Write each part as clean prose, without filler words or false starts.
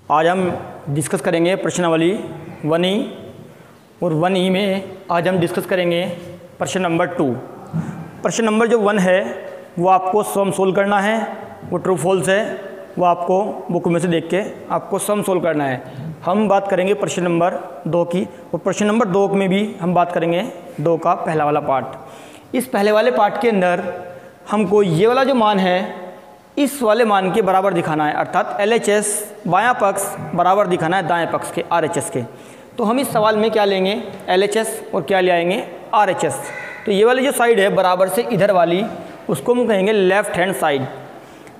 आज हम डिस्कस करेंगे प्रश्नावली 1E और 1E में आज हम डिस्कस करेंगे प्रश्न नंबर 2। प्रश्न नंबर जो 1 है वो आपको सम सोल्व करना है, वो ट्रू फॉल्स है, वो आपको बुक में से देख के आपको सम सोल्व करना है। हम बात करेंगे प्रश्न नंबर 2 की, और प्रश्न नंबर 2 में भी हम बात करेंगे 2 का पहला वाला पार्ट। इस पहले वाले पार्ट के अंदर हमको ये वाला जो मान है इस वाले मान के बराबर दिखाना है, अर्थात LHS बायां पक्ष बराबर दिखाना है दाएं पक्ष के RHS के। तो हम इस सवाल में क्या लेंगे, LHS और क्या ले आएंगे, RHS। तो ये वाली जो साइड है बराबर से इधर वाली, उसको हम कहेंगे लेफ्ट हैंड साइड,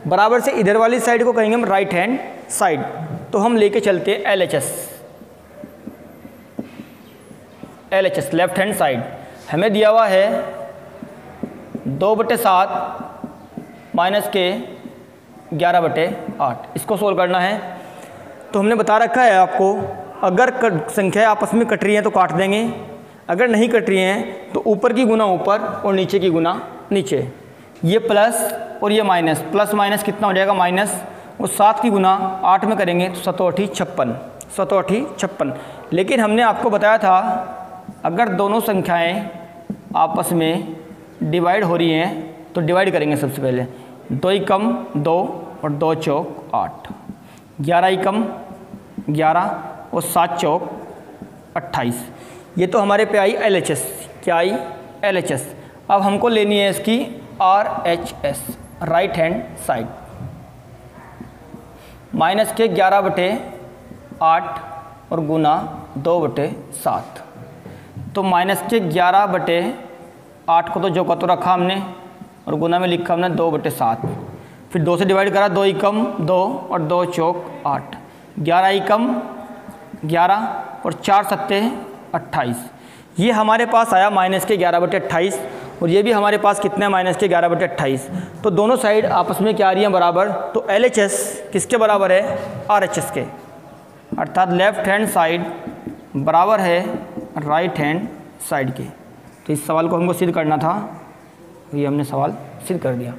बराबर से इधर वाली साइड को कहेंगे हम राइट हैंड साइड। तो हम लेके चलते हैं LHS लेफ्ट हैंड साइड। हमें दिया हुआ है 2/7 माइनस के 11/8, इसको सोल्व करना है। तो हमने बता रखा है आपको, अगर संख्या आपस में कट रही हैं तो काट देंगे, अगर नहीं कट रही हैं तो ऊपर की गुना ऊपर और नीचे की गुना नीचे। ये प्लस और ये माइनस, प्लस माइनस कितना हो जाएगा माइनस, और 7 की गुना 8 में करेंगे तो 7 8 56। लेकिन हमने आपको बताया था अगर दोनों संख्याएं आपस में डिवाइड हो रही हैं तो डिवाइड करेंगे सबसे पहले। 2 एकम 2 और 2 चौक 8, 11 एकम 11 और 7 चौक 28। ये तो हमारे पे आई LHS, क्या आई LHS। अब हमको लेनी है इसकी RHS right hand side. Minus के 11/8 और गुना 2/7। तो माइनस के 11/8 को तो जो का तो रखा हमने और गुना में लिखा हमने 2/7। फिर 2 से डिवाइड करा, 2 एकम 2 और 2 चौक 8, 11 एकम 11 और 4 सत्ते 28। ये हमारे पास आया माइनस के 11/28 और ये भी हमारे पास कितना है माइनस के 11/28। तो दोनों साइड आपस में क्या आ रही हैं बराबर। तो LHS किसके बराबर है, RHS के, अर्थात लेफ्ट हैंड साइड बराबर है राइट हैंड साइड के। तो इस सवाल को हमको सिद्ध करना था, ये हमने सवाल सिद्ध कर दिया।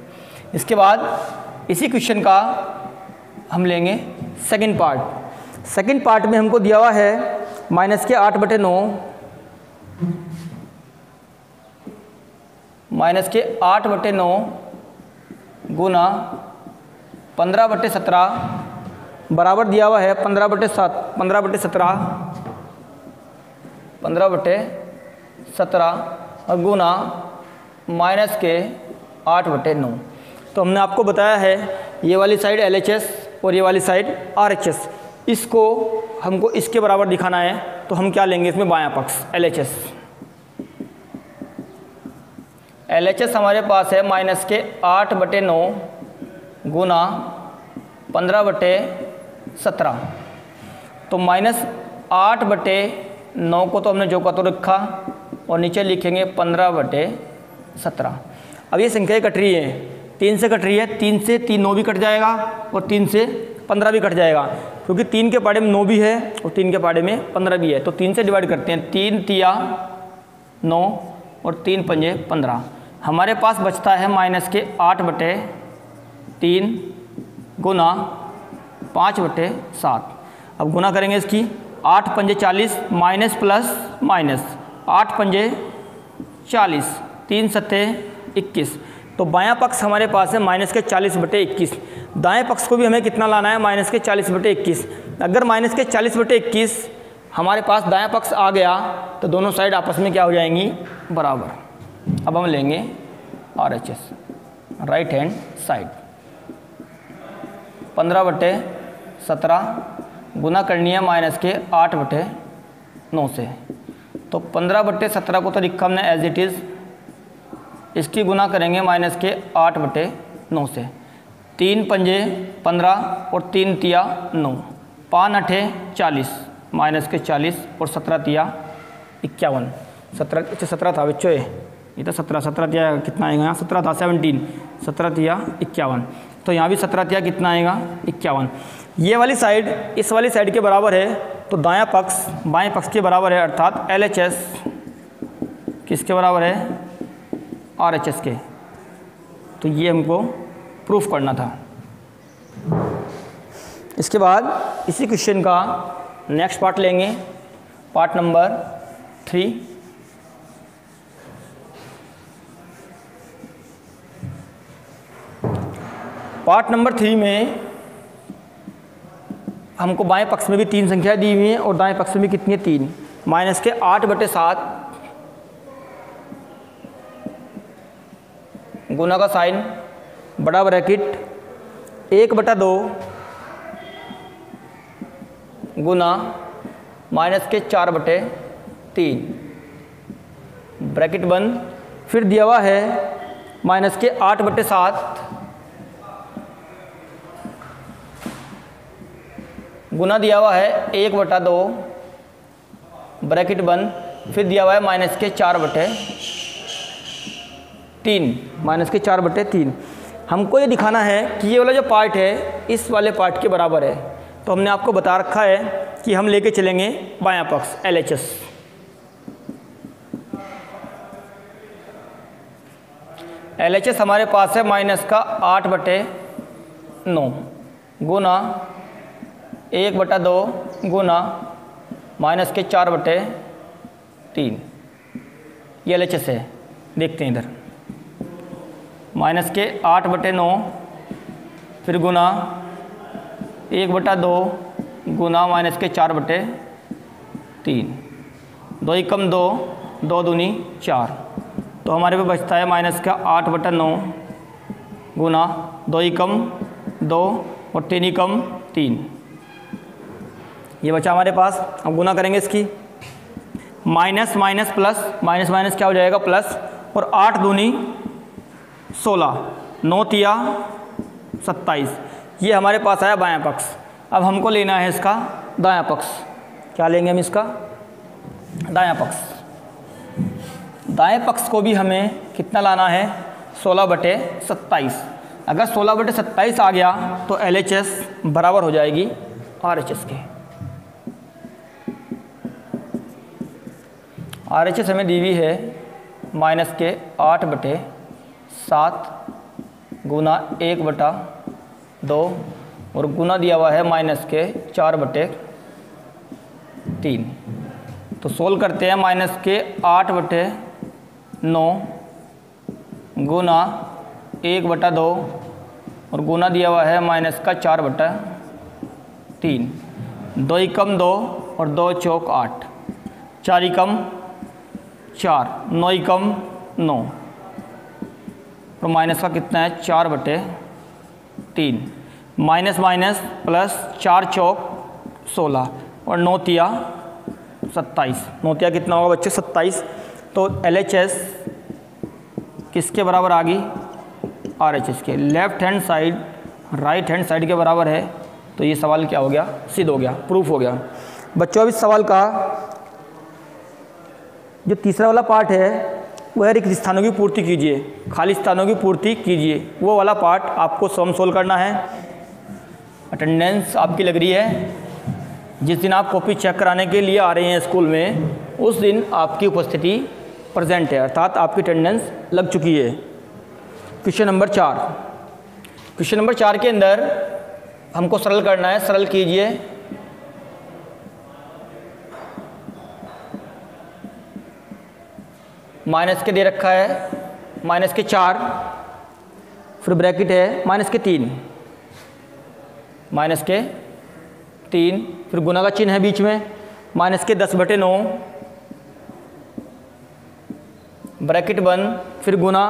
इसके बाद इसी क्वेश्चन का हम लेंगे सेकंड पार्ट। सेकंड पार्ट में हमको दिया हुआ है माइनस के 8/9 माइनस के 8/9 गुना 15/17 बराबर दिया हुआ है 15/17 और गुना माइनस के 8/9। तो हमने आपको बताया है ये वाली साइड LHS और ये वाली साइड RHS, इसको हमको इसके बराबर दिखाना है। तो हम क्या लेंगे इसमें बायां पक्ष LHS हमारे पास है माइनस के 8/9 गुना 15/17। तो माइनस 8/9 को तो हमने जो का तो रखा और नीचे लिखेंगे 15/17। अब ये संख्या कट रही है, 3 से कट रही है, 3 से 3 9 भी कट जाएगा और 3 से 15 भी कट जाएगा, क्योंकि 3 के पाड़े में 9 भी है और 3 के पाड़े में 15 भी है। तो 3 से डिवाइड करते हैं, 3 तिया 9 और 3 पंजे 15। हमारे पास बचता है माइनस के 8/3 गुना 5/7। अब गुना करेंगे इसकी, 8 पंजे 40 माइनस प्लस माइनस, 8 पंजे 40, 3 सत्ते 21। तो बायां पक्ष हमारे पास है माइनस के 40/21। दाएं पक्ष को भी हमें कितना लाना है, माइनस के 40/21। अगर माइनस के 40/21 हमारे पास दायां पक्ष आ गया तो दोनों साइड आपस में क्या हो जाएंगी बराबर। अब हम लेंगे RHS राइट हैंड साइड। 15/17 गुना करनी है माइनस के 8/9 से। तो 15/17 को तो लिखा हमने एज इट इज़, इसकी गुना करेंगे माइनस के 8/9 से। 3 पंजे 15 और 3 तिया 9, 5 8 40 माइनस के 40 और 17 तिया 51। 17 था बच्चों, ये तो 17 तिया कितना आएगा यहाँ, 17 था 17, 17 तिया 51। तो यहाँ भी 17 तिया कितना आएगा 51। ये वाली साइड इस वाली साइड के बराबर है, तो दायां पक्ष बाएं पक्ष के बराबर है, अर्थात LHS किसके बराबर है, RHS के। तो ये हमको प्रूफ करना था। इसके बाद इसी क्वेश्चन का नेक्स्ट पार्ट लेंगे, पार्ट नंबर 3। पार्ट नंबर 3 में हमको बाएं पक्ष में भी 3 संख्याएं दी हुई हैं और दाएं पक्ष में भी कितनी है 3। माइनस के 8/7 गुना का साइन बड़ा ब्रैकेट 1/2 गुना माइनस के 4/3 ब्रैकेट बंद। फिर दिया हुआ है माइनस के 8/7 गुना दिया हुआ है 1/2 ब्रैकेट बंद। फिर दिया हुआ है माइनस के 4/3 माइनस के 4/3। हमको ये दिखाना है कि ये वाला जो पार्ट है इस वाले पार्ट के बराबर है। तो हमने आपको बता रखा है कि हम लेके चलेंगे बायां पक्ष LHS। LHS हमारे पास है माइनस का 8/9 गुना 1/2 गुना माइनस के 4/3। ये LHS है। देखते हैं इधर, माइनस के 8/9 फिर गुना 1/2 गुना माइनस के 4/3। 2 एकम 2, 2 दूनी 4। तो हमारे पे बचता है माइनस का 8/9 गुना 2 एकम 2 और 3 एकम 3। ये बचा हमारे पास। अब गुना करेंगे इसकी, minus minus plus, minus minus क्या हो जाएगा प्लस, और 8 दूनी 16, 9 तिया 27। ये हमारे पास आया बायां पक्ष। अब हमको लेना है इसका दायां पक्ष। क्या लेंगे हम इसका दायां पक्ष। दाएं पक्ष को भी हमें कितना लाना है 16/27। अगर 16/27 आ गया तो LHS बराबर हो जाएगी RHS के। RHS हमें दी हुई है माइनस के 8/7 गुना 1/2 और गुना दिया हुआ है माइनस के 4/3। तो सोल्व करते हैं। माइनस के 8/9 गुना 1/2 और गुना दिया हुआ है माइनस का 4/3। 2 एकम 2 और 2 चौक 8, 4 एकम 4, 9 एकम 9 और माइनस का कितना है 4/3। माइनस माइनस प्लस 4 चौक 16 और 9 तिया 27। 9 तिया कितना होगा बच्चे 27। तो LHS किसके बराबर आ गई RHS के। Left hand side right hand side के बराबर है। तो ये सवाल क्या हो गया सिद्ध हो गया, प्रूफ हो गया। बच्चों अब इस सवाल का जो तीसरा वाला पार्ट है वह रिक्त स्थानों की पूर्ति कीजिए, खाली स्थानों की पूर्ति कीजिए। वो वाला पार्ट आपको स्वयं सोल्व करना है। अटेंडेंस आपकी लग रही है, जिस दिन आप कॉपी चेक कराने के लिए आ रहे हैं स्कूल में उस दिन आपकी उपस्थिति प्रेजेंट है, अर्थात आपकी अटेंडेंस लग चुकी है। Question number 4। क्वेश्चन नंबर 4 के अंदर हमको सरल करना है। सरल कीजिए। माइनस के दे रखा है माइनस के 4, फिर ब्रैकेट है माइनस के 3, माइनस के 3, फिर गुना का चिन्ह है बीच में, माइनस के 10/9 ब्रैकेट बंद, फिर गुना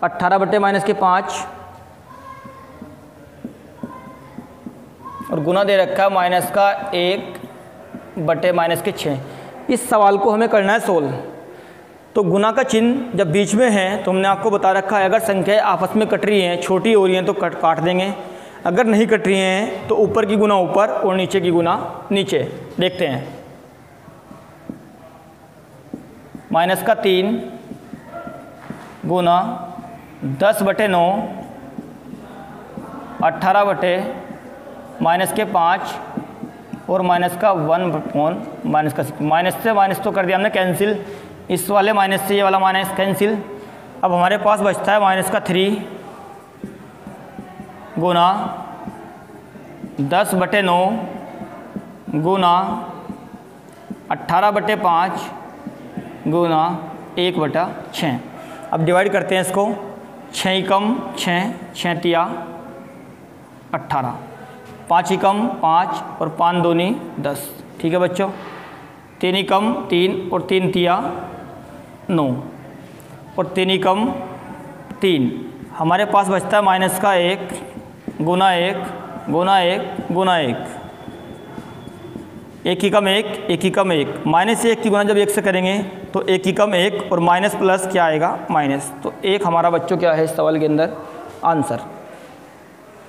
18/-5 और गुना दे रखा है माइनस का 1/-6। इस सवाल को हमें करना है सोल्व। तो गुना का चिन्ह जब बीच में है तो हमने आपको बता रखा है अगर संख्याएं आपस में कट रही हैं, छोटी हो रही हैं तो काट देंगे, अगर नहीं कट रही हैं तो ऊपर की गुना ऊपर और नीचे की गुना नीचे। देखते हैं। माइनस का 3 गुना 10/9 18/-5 और माइनस का 1 माइनस का 6। माइनस से माइनस तो कर दिया हमने कैंसिल, इस वाले माइनस से ये वाला माइनस कैंसिल। अब हमारे पास बचता है माइनस का 3 गुना 10/9 गुना 18/5 गुना 1/6। अब डिवाइड करते हैं इसको। 6 एकम 6, 6 तिया 18, 5 एकम 5 और 5 दूनी 10। ठीक है बच्चों। 3 एकम 3 और 3 तिया 9 और 3 एकम 3। हमारे पास बचता है माइनस का 1 गुना 1 गुना 1 गुना 1। 1 एकम 1, 1 एकम 1। माइनस 1 की गुना जब 1 से करेंगे तो 1 एकम 1 और माइनस प्लस क्या आएगा माइनस। तो 1 हमारा बच्चों क्या है इस सवाल के अंदर आंसर।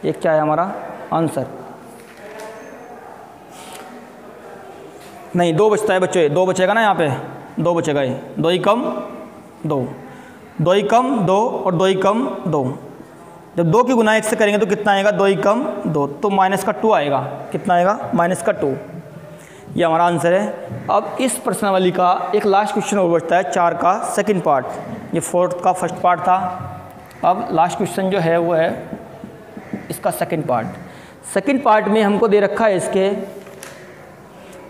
1 क्या है हमारा आंसर। नहीं 2 बचता है बच्चों, 2 बचेगा ना यहाँ पे, 2 बचेगा ये। 2 एकम 2, 2 एकम 2 और 2 एकम 2। जब 2 की गुना 1 से करेंगे तो कितना आएगा 2 एकम 2, तो माइनस का 2 आएगा। कितना आएगा माइनस का 2। ये हमारा आंसर है। अब इस प्रश्नावली का एक लास्ट क्वेश्चन और बचता है 4 का सेकंड पार्ट। ये 4th का फर्स्ट पार्ट था। अब लास्ट क्वेश्चन जो है वो है इसका सेकंड पार्ट। सेकंड पार्ट में हमको दे रखा है इसके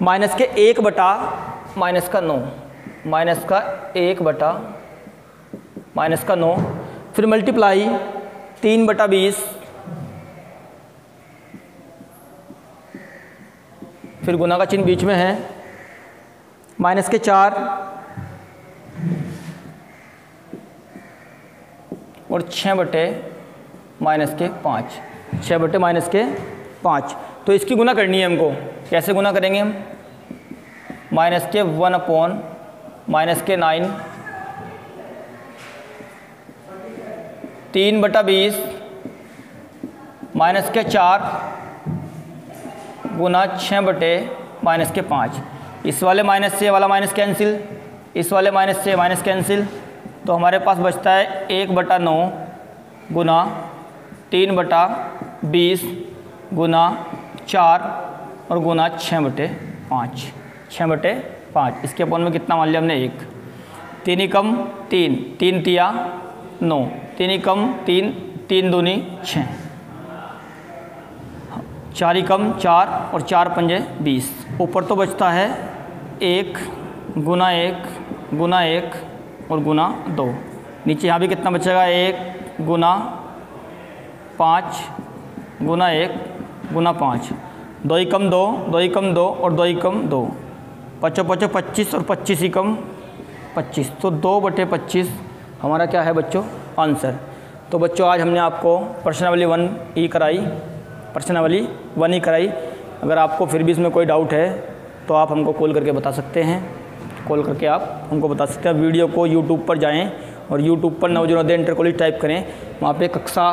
माइनस के 1 बटा माइनस का 9, माइनस का 1 बटा माइनस का 9, फिर मल्टीप्लाई 3/20, फिर गुना का चिन्ह बीच में है, माइनस के 4 और 6 बटे माइनस के 5, 6 बटे माइनस के 5। तो इसकी गुना करनी है हमको। कैसे गुना करेंगे हम? माइनस के 1 अपॉन माइनस के 9, 3/20 माइनस के 4 गुना 6 बटे माइनस के 5। इस वाले माइनस से वाला माइनस कैंसिल, इस वाले माइनस से माइनस कैंसिल, तो हमारे पास बचता है 1/9 गुना 3/20 गुना 4 और गुना 6/5, 6/5। इसके अपॉन में कितना मान लिया हमने 1। 3 एकम 3, 3 तिया 9, 3 एकम 3, 3 दूनी 6, 4 एकम 4 और 4 पंजे 20। ऊपर तो बचता है 1 गुना 1 गुना 1 और गुना 2। नीचे यहाँ भी कितना बचेगा 1 गुना 5 गुना 1 गुना 5। 2 एकम 2, 2 एकम 2 और 2 एकम 2, 5 5 25 और 25 एकम 25। तो 2/25 हमारा क्या है बच्चों आंसर। तो बच्चों आज हमने आपको प्रश्नावली 1 ही कराई, प्रश्नावली 1 ही कराई। अगर आपको फिर भी इसमें कोई डाउट है तो आप हमको कॉल करके बता सकते हैं, कॉल करके आप हमको बता सकते हैं। वीडियो को यूट्यूब पर जाएं और यूट्यूब पर नवोदय इंटर कॉलेज टाइप करें, वहाँ पे कक्षा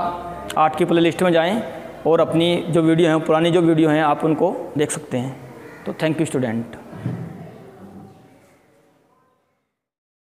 8 की प्ले लिस्ट में जाएं और अपनी जो वीडियो हैं पुरानी जो वीडियो हैं आप उनको देख सकते हैं। तो थैंक यू स्टूडेंट।